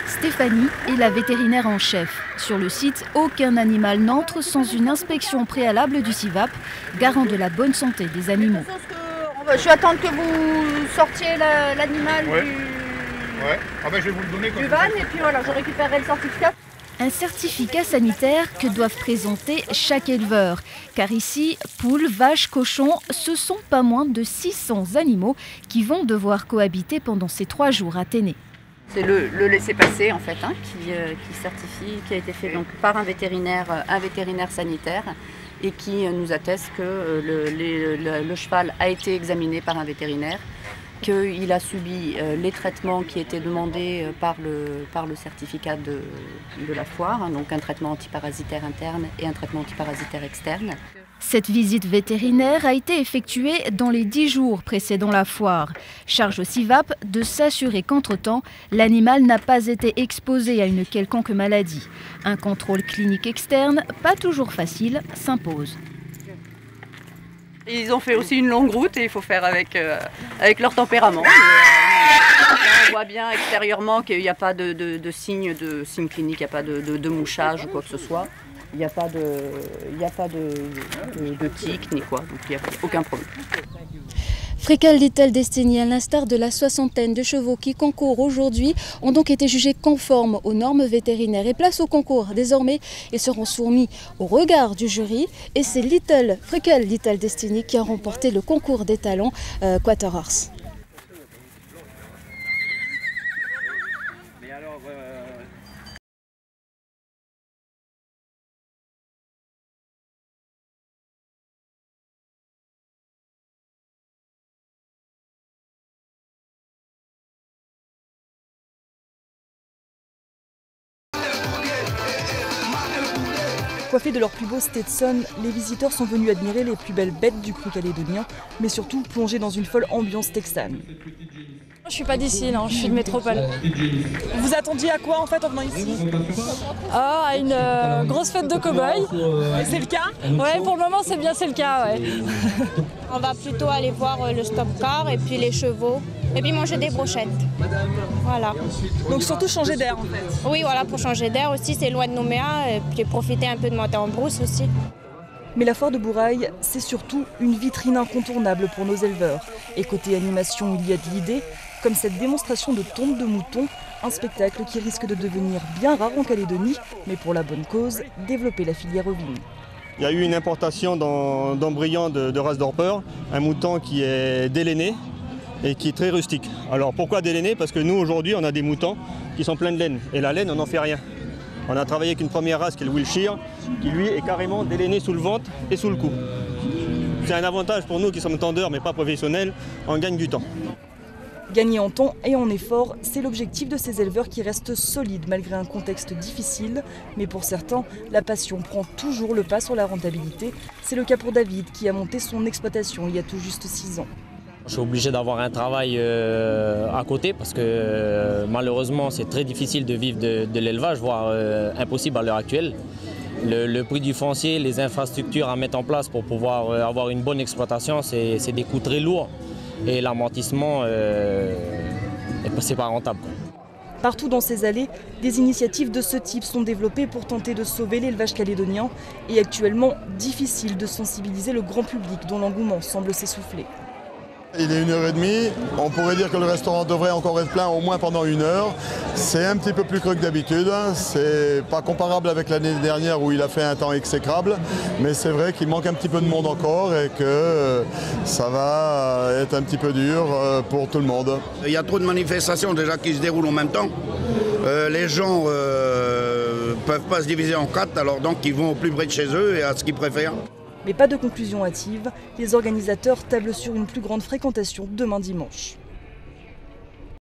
Stéphanie est la vétérinaire en chef. Sur le site, aucun animal n'entre sans une inspection préalable du CIVAP, garant de la bonne santé des animaux. Je vais attendre que vous sortiez l'animal je vais vous le donner du van et puis voilà, je récupérerai le certificat. Un certificat sanitaire que doivent présenter chaque éleveur. Car ici, poules, vaches, cochons, ce sont pas moins de 600 animaux qui vont devoir cohabiter pendant ces 3 jours à Ténè. C'est le laissez-passer en fait, qui certifie, qui a été fait donc par un vétérinaire sanitaire et qui nous atteste que le cheval a été examiné par un vétérinaire, qu'il a subi les traitements qui étaient demandés par le certificat de la foire, donc un traitement antiparasitaire interne et un traitement antiparasitaire externe. Cette visite vétérinaire a été effectuée dans les 10 jours précédant la foire. Charge au CIVAP de s'assurer qu'entre-temps, l'animal n'a pas été exposé à une quelconque maladie. Un contrôle clinique externe, pas toujours facile, s'impose. Ils ont fait aussi une longue route et il faut faire avec leur tempérament. On voit bien extérieurement qu'il n'y a pas de signes cliniques, il n'y a pas de mouchage ou quoi que ce soit. Il n'y a pas de tic ni quoi, donc il n'y a aucun problème. Freckel Little Destiny, à l'instar de la 60aine de chevaux qui concourent aujourd'hui, ont donc été jugés conformes aux normes vétérinaires et place au concours. Désormais, ils seront soumis au regard du jury et c'est Freckel Little Destiny qui a remporté le concours des talents Quarter Horse. Coiffés de leurs plus beaux Stetson, les visiteurs sont venus admirer les plus belles bêtes du cru calédonien, mais surtout plonger dans une folle ambiance texane. Je suis pas d'ici, non, je suis de métropole. Vous attendiez à quoi en fait en venant ici? À une grosse fête de cow-boys. C'est le cas? Ouais, pour le moment c'est le cas, ouais. On va plutôt aller voir le stop car et puis les chevaux et puis manger des brochettes. Voilà. Donc surtout changer d'air en fait. Oui, voilà, pour changer d'air aussi, c'est loin de Nouméa et puis profiter un peu de monter en brousse aussi. Mais la foire de Bourail, c'est surtout une vitrine incontournable pour nos éleveurs. Et côté animation, il y a de l'idée, comme cette démonstration de tonte de mouton, un spectacle qui risque de devenir bien rare en Calédonie, mais pour la bonne cause, développer la filière ovine. Il y a eu une importation d'embryons de race Dorper, un mouton qui est déléné et qui est très rustique. Alors pourquoi déléné? Parce que nous aujourd'hui on a des moutons qui sont pleins de laine et la laine on n'en fait rien. On a travaillé avec une première race qui est le Wiltshire, qui lui est carrément déléné sous le ventre et sous le cou. C'est un avantage pour nous qui sommes tendeurs mais pas professionnels, on gagne du temps. Gagner en temps et en effort, c'est l'objectif de ces éleveurs qui restent solides malgré un contexte difficile. Mais pour certains, la passion prend toujours le pas sur la rentabilité. C'est le cas pour David qui a monté son exploitation il y a tout juste 6 ans. Je suis obligé d'avoir un travail à côté parce que malheureusement c'est très difficile de vivre de l'élevage, voire impossible à l'heure actuelle. Le prix du foncier, les infrastructures à mettre en place pour pouvoir avoir une bonne exploitation, c'est des coûts très lourds. Et l'amortissement, c'est pas rentable. Partout dans ces allées, des initiatives de ce type sont développées pour tenter de sauver l'élevage calédonien. Et actuellement, difficile de sensibiliser le grand public dont l'engouement semble s'essouffler. Il est 1h30, on pourrait dire que le restaurant devrait encore être plein au moins pendant 1 heure. C'est un petit peu plus creux que d'habitude, c'est pas comparable avec l'année dernière où il a fait un temps exécrable, mais c'est vrai qu'il manque un petit peu de monde encore et que ça va être un petit peu dur pour tout le monde. Il y a trop de manifestations déjà qui se déroulent en même temps. Les gens peuvent pas se diviser en 4, alors donc ils vont au plus près de chez eux et à ce qu'ils préfèrent. Mais pas de conclusion hâtive, les organisateurs tablent sur une plus grande fréquentation demain dimanche.